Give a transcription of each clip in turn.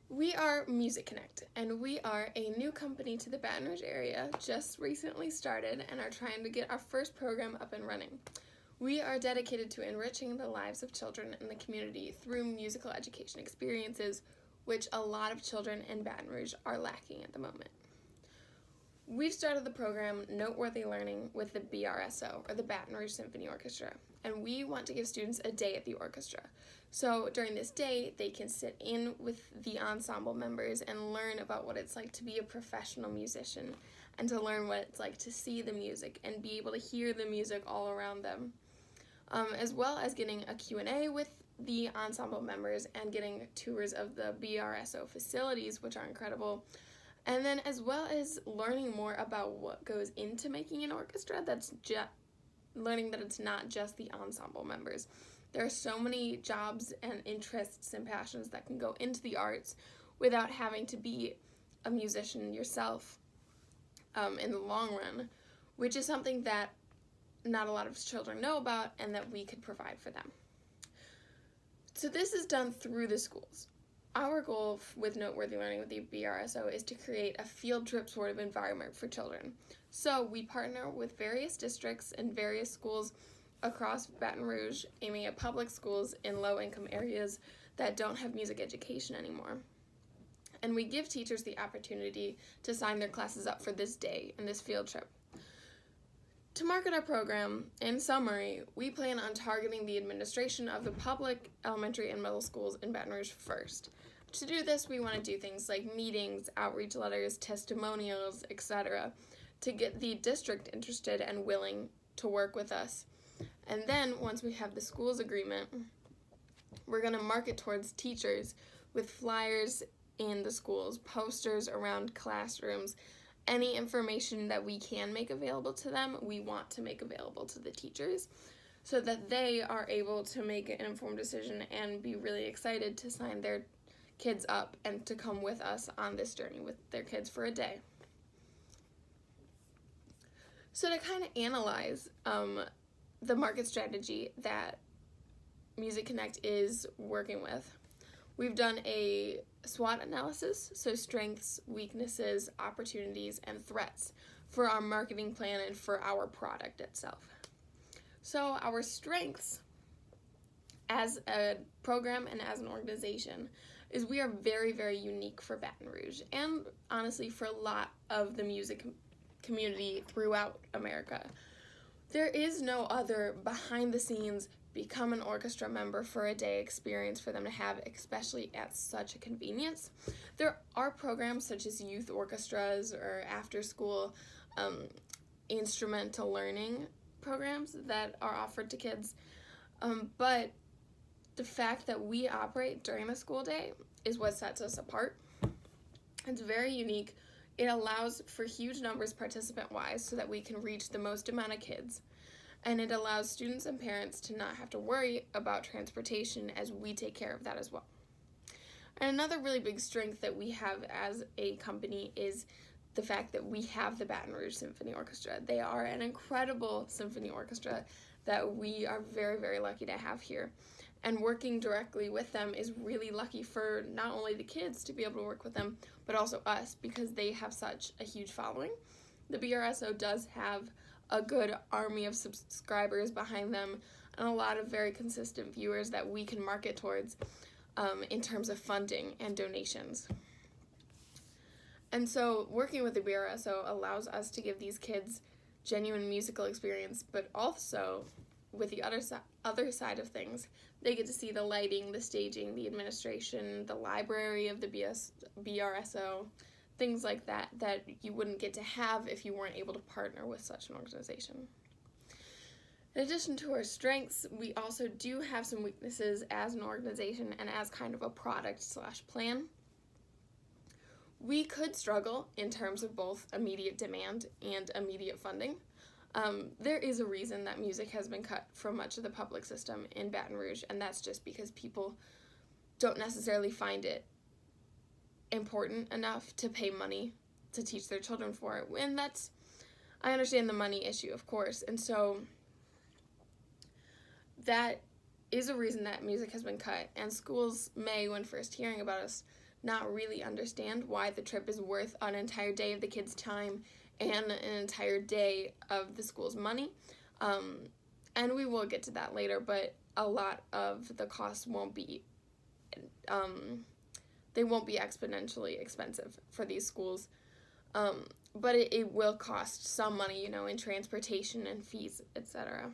We are Music Connect, and we are a new company to the Baton Rouge area, just recently started, and are trying to get our first program up and running. We are dedicated to enriching the lives of children in the community through musical education experiences, which a lot of children in Baton Rouge are lacking at the moment. We've started the program Noteworthy Learning with the BRSO, or the Baton Rouge Symphony Orchestra, and we want to give students a day at the orchestra. So during this day, they can sit in with the ensemble members and learn about what it's like to be a professional musician and to learn what it's like to see the music and be able to hear the music all around them, as well as getting a Q&A with the ensemble members and getting tours of the BRSO facilities, which are incredible. And then as well as learning more about what goes into making an orchestra, learning that it's not just the ensemble members. There are so many jobs and interests and passions that can go into the arts without having to be a musician yourself in the long run, which is something that not a lot of children know about and that we could provide for them. So this is done through the schools. Our goal with Noteworthy Learning with the BRSO is to create a field trip sort of environment for children. So we partner with various districts and various schools across Baton Rouge, aiming at public schools in low-income areas that don't have music education anymore. And we give teachers the opportunity to sign their classes up for this day and this field trip. To market our program, in summary, we plan on targeting the administration of the public elementary and middle schools in Baton Rouge first. To do this, we want to do things like meetings, outreach letters, testimonials, etc., to get the district interested and willing to work with us. And then, once we have the schools agreement, we're going to market towards teachers with flyers in the schools, posters around classrooms. Any information that we can make available to them, we want to make available to the teachers so that they are able to make an informed decision and be really excited to sign their kids up and to come with us on this journey with their kids for a day. So to kind of analyze the market strategy that Music Connect is working with, we've done a SWOT analysis, so strengths, weaknesses, opportunities, and threats for our marketing plan and for our product itself. So our strengths as a program and as an organization is we are very, very unique for Baton Rouge and honestly for a lot of the music community throughout America. There is no other behind the scenes become an orchestra member for a day experience for them to have, especially at such a convenience. There are programs such as youth orchestras or after school instrumental learning programs that are offered to kids, but the fact that we operate during the school day is what sets us apart. It's very unique. It allows for huge numbers participant-wise so that we can reach the most amount of kids. And it allows students and parents to not have to worry about transportation as we take care of that as well. And another really big strength that we have as a company is the fact that we have the Baton Rouge Symphony Orchestra. They are an incredible symphony orchestra that we are very, very lucky to have here. And working directly with them is really lucky for not only the kids to be able to work with them, but also us because they have such a huge following. The BRSO does have a good army of subscribers behind them and a lot of very consistent viewers that we can market towards in terms of funding and donations. And so working with the BRSO allows us to give these kids genuine musical experience, but also with the other side of things, they get to see the lighting, the staging, the administration, the library of the BRSO, things like that you wouldn't get to have if you weren't able to partner with such an organization. In addition to our strengths, we also do have some weaknesses as an organization and as kind of a product/plan. We could struggle in terms of both immediate demand and immediate funding. There is a reason that music has been cut from much of the public system in Baton Rouge, and that's just because people don't necessarily find it important enough to pay money to teach their children for it. And I understand the money issue, of course, and so that is a reason that music has been cut, and schools may, when first hearing about us, not really understand why the trip is worth an entire day of the kids' time and an entire day of the school's money. And we will get to that later, but a lot of the costs won't be, they won't be exponentially expensive for these schools. But it will cost some money, in transportation and fees, etc.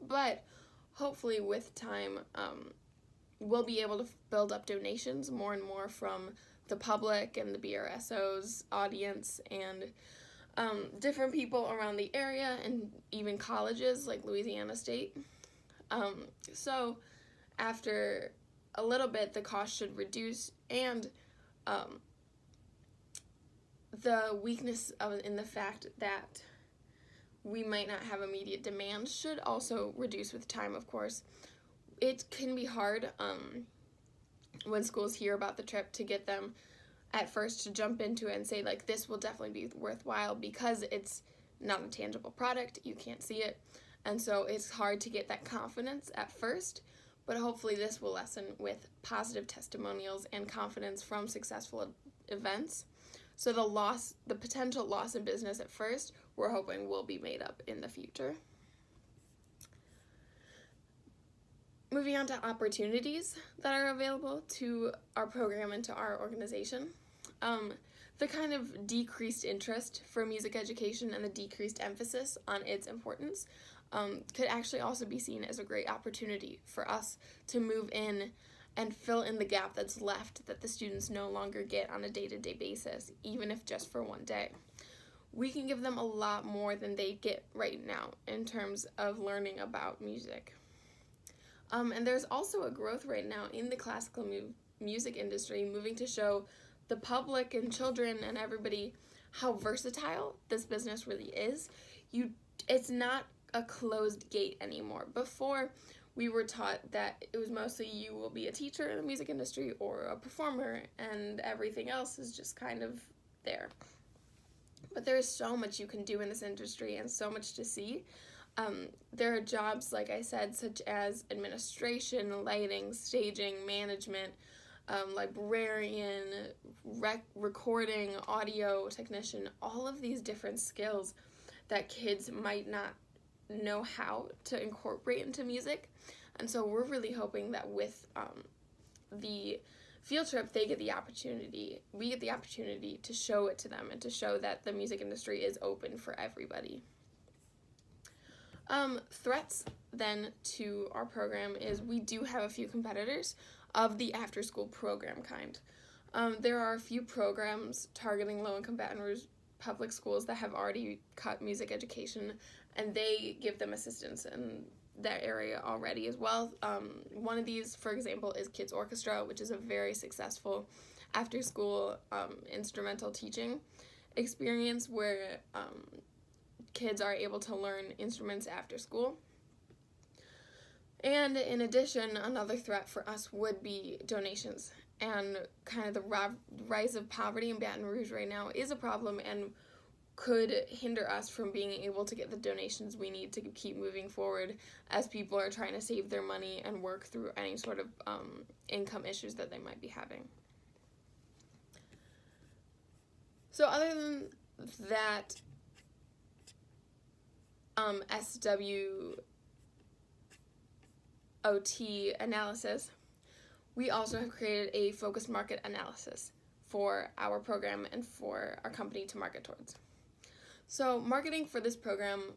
But hopefully with time, we'll be able to build up donations more and more from the public and the BRSO's audience and different people around the area and even colleges like Louisiana State. So after a little bit, the cost should reduce, and the weakness in the fact that we might not have immediate demand should also reduce with time, of course. It can be hard when schools hear about the trip to get them at first to jump into it and say, like, this will definitely be worthwhile, because it's not a tangible product, you can't see it, and so it's hard to get that confidence at first, but hopefully this will lessen with positive testimonials and confidence from successful events. So the potential loss in business at first, we're hoping will be made up in the future. Moving on to opportunities that are available to our program and to our organization. The kind of decreased interest for music education and the decreased emphasis on its importance could actually also be seen as a great opportunity for us to move in and fill in the gap that's left that the students no longer get on a day-to-day basis, even if just for one day. We can give them a lot more than they get right now in terms of learning about music. And there's also a growth right now in the classical music industry, moving to show the public and children and everybody how versatile this business really is. It's not a closed gate anymore. Before, we were taught that it was mostly you will be a teacher in the music industry or a performer, and everything else is just kind of there. But there is so much you can do in this industry and so much to see. There are jobs, like I said, such as administration, lighting, staging, management, librarian, recording, audio technician, all of these different skills that kids might not know how to incorporate into music. And so we're really hoping that with the field trip, we get the opportunity to show it to them and to show that the music industry is open for everybody. Threats then to our program is we do have a few competitors of the after-school program kind. There are a few programs targeting low-income Baton Rouge public schools that have already cut music education, and they give them assistance in that area already as well. One of these, for example, is Kids Orchestra, which is a very successful after-school instrumental teaching experience where kids are able to learn instruments after school. And in addition, another threat for us would be donations. And kind of the rise of poverty in Baton Rouge right now is a problem and could hinder us from being able to get the donations we need to keep moving forward as people are trying to save their money and work through any sort of income issues that they might be having. So other than that SWOT analysis, we also have created a focused market analysis for our program and for our company to market towards. So marketing for this program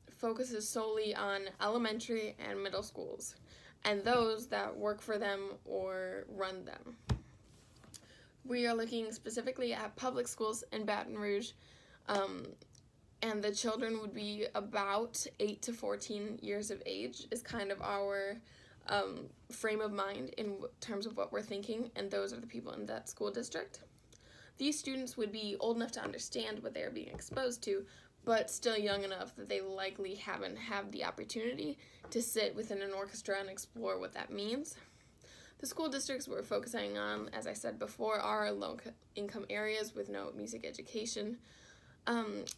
focuses solely on elementary and middle schools and those that work for them or run them. We are looking specifically at public schools in Baton Rouge, and the children would be about 8 to 14 years of age is kind of our frame of mind in terms of what we're thinking, and those are the people in that school district. These students would be old enough to understand what they are being exposed to, but still young enough that they likely haven't had the opportunity to sit within an orchestra and explore what that means. The school districts we're focusing on, as I said before, are low-income areas with no music education.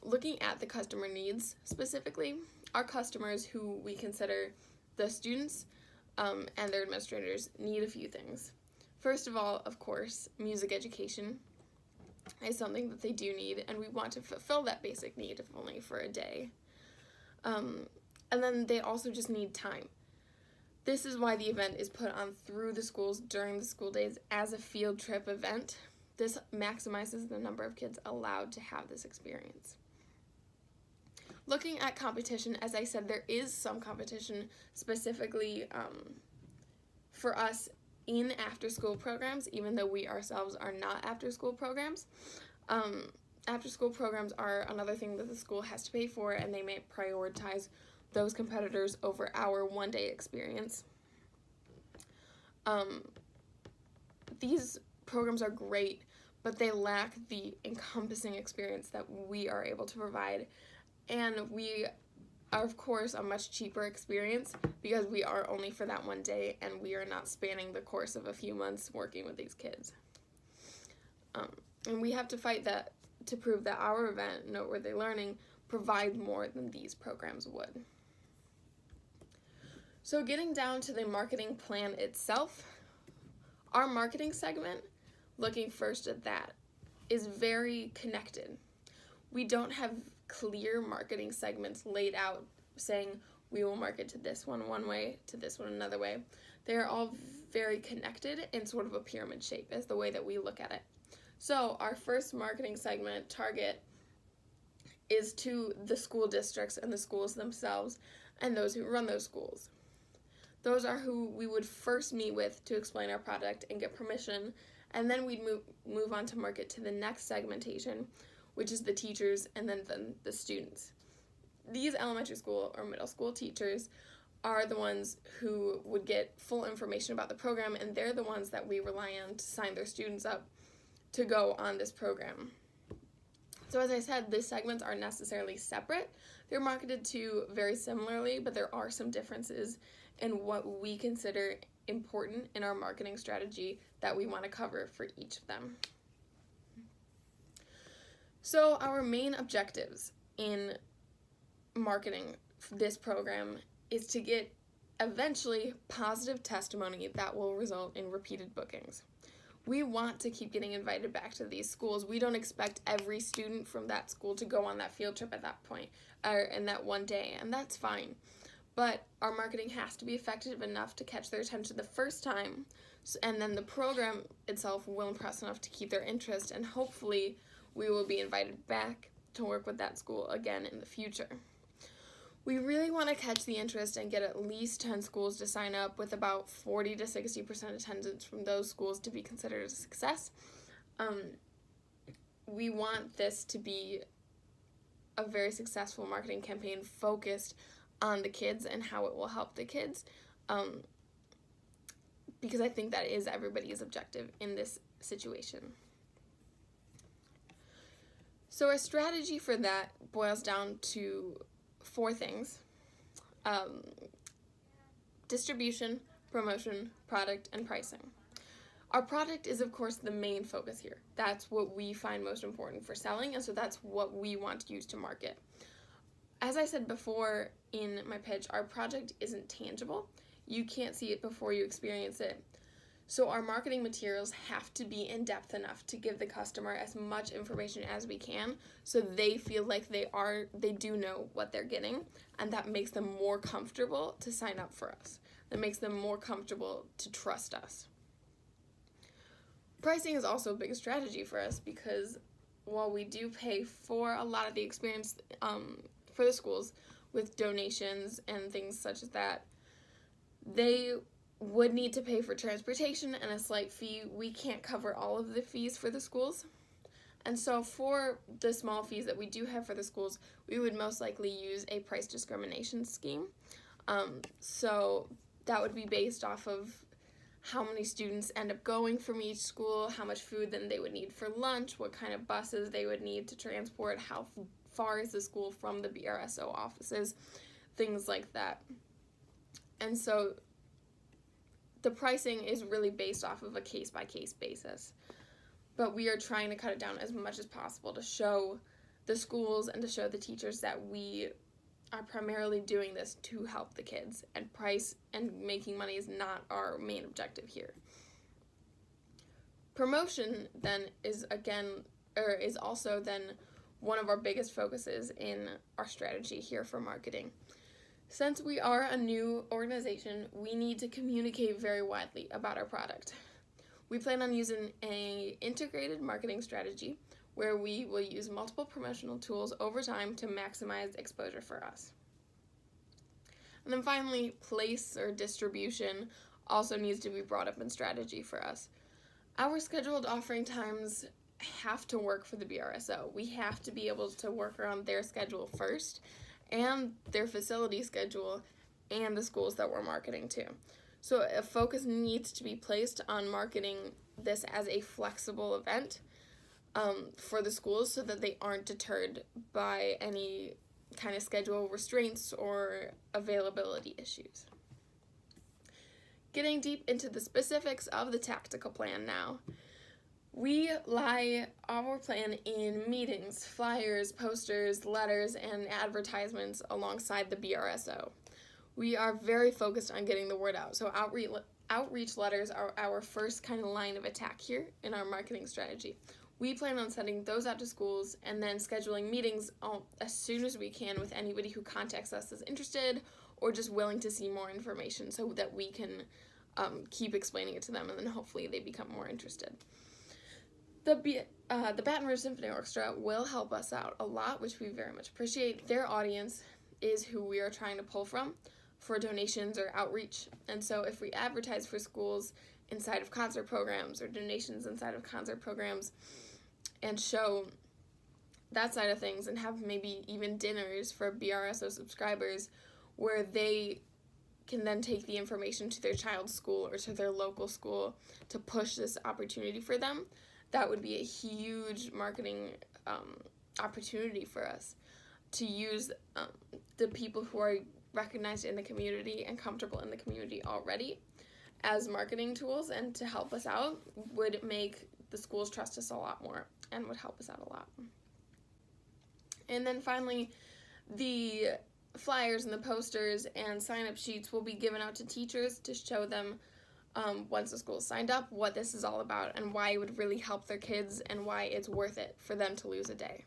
Looking at the customer needs specifically, our customers who we consider the students and their administrators need a few things. First of all, of course, music education is something that they do need, and we want to fulfill that basic need, if only for a day. And then they also just need time. This is why the event is put on through the schools during the school days as a field trip event. This maximizes the number of kids allowed to have this experience. Looking at competition, as I said, there is some competition specifically for us in after-school programs, even though we ourselves are not after-school programs. After-school programs are another thing that the school has to pay for, and they may prioritize those competitors over our one-day experience. These programs are great, but they lack the encompassing experience that we are able to provide, and we are, of course, a much cheaper experience because we are only for that one day, and we are not spanning the course of a few months working with these kids. And we have to fight that to prove that our event, Noteworthy Learning, provides more than these programs would. So getting down to the marketing plan itself, our marketing segment, looking first at that, is very connected. We don't have clear marketing segments laid out saying we will market to this one way, to this one another way. They're all very connected in sort of a pyramid shape is the way that we look at it. So our first marketing segment target is to the school districts and the schools themselves and those who run those schools. Those are who we would first meet with to explain our product and get permission, and then we'd move on to market to the next segmentation, which is the teachers and then the students. These elementary school or middle school teachers are the ones who would get full information about the program, and they're the ones that we rely on to sign their students up to go on this program. So as I said, these segments aren't necessarily separate. They're marketed to very similarly, but there are some differences in what we consider important in our marketing strategy that we want to cover for each of them. So our main objectives in marketing this program is to get eventually positive testimony that will result in repeated bookings. We want to keep getting invited back to these schools. We don't expect every student from that school to go on that field trip at that point, or in that one day, and that's fine. But our marketing has to be effective enough to catch their attention the first time, and then the program itself will impress enough to keep their interest, and hopefully we will be invited back to work with that school again in the future. We really want to catch the interest and get at least 10 schools to sign up, with about 40 to 60% attendance from those schools to be considered a success. We want this to be a very successful marketing campaign focused on the kids and how it will help the kids, because I think that is everybody's objective in this situation. So our strategy for that boils down to 4 things: distribution, promotion, product, and pricing. Our product is, of course, the main focus here. That's what we find most important for selling, and so that's what we want to use to market. As I said before in my pitch, our project isn't tangible. You can't see it before you experience it. So our marketing materials have to be in-depth enough to give the customer as much information as we can so they feel like they do know what they're getting, and that makes them more comfortable to sign up for us. That makes them more comfortable to trust us. Pricing is also a big strategy for us because while we do pay for a lot of the experience for the schools with donations and things such as that, they would need to pay for transportation and a slight fee. We can't cover all of the fees for the schools. And so for the small fees that we do have for the schools, we would most likely use a price discrimination scheme. So that would be based off of how many students end up going from each school, how much food then they would need for lunch, what kind of buses they would need to transport, how far is the school from the BRSO offices, things like that. And so the pricing is really based off of a case-by-case basis. But we are trying to cut it down as much as possible to show the schools and to show the teachers that we are primarily doing this to help the kids, and price and making money is not our main objective here. Promotion then is also then one of our biggest focuses in our strategy here for marketing. Since we are a new organization, we need to communicate very widely about our product. We plan on using an integrated marketing strategy where we will use multiple promotional tools over time to maximize exposure for us. And then finally, place or distribution also needs to be brought up in strategy for us. Our scheduled offering times have to work for the BRSO. We have to be able to work around their schedule first, and their facility schedule, and the schools that we're marketing to. So a focus needs to be placed on marketing this as a flexible event for the schools so that they aren't deterred by any kind of schedule restraints or availability issues. Getting deep into the specifics of the tactical plan now. We lie our plan in meetings, flyers, posters, letters, and advertisements alongside the BRSO. We are very focused on getting the word out, so outreach letters are our first kind of line of attack here in our marketing strategy. We plan on sending those out to schools and then scheduling meetings as soon as we can with anybody who contacts us as interested or just willing to see more information so that we can keep explaining it to them and then hopefully they become more interested. The Baton Rouge Symphony Orchestra will help us out a lot, which we very much appreciate. Their audience is who we are trying to pull from for donations or outreach. And so if we advertise for schools inside of concert programs or donations inside of concert programs and show that side of things and have maybe even dinners for BRSO subscribers where they can then take the information to their child's school or to their local school to push this opportunity for them, that would be a huge marketing opportunity for us to use the people who are recognized in the community and comfortable in the community already as marketing tools, and to help us out would make the schools trust us a lot more and would help us out a lot. And then finally, the flyers and the posters and sign-up sheets will be given out to teachers to show them once the school is signed up what this is all about and why it would really help their kids and why it's worth it for them to lose a day.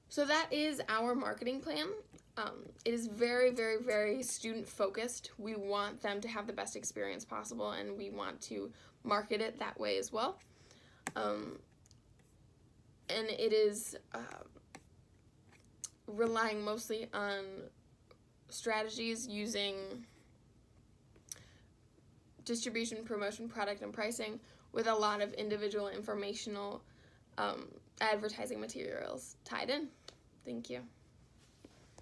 So that is our marketing plan. It is very, very, very student-focused. We want them to have the best experience possible, and we want to market it that way as well. And it is relying mostly on strategies using distribution, promotion, product, and pricing with a lot of individual informational advertising materials tied in. Thank you.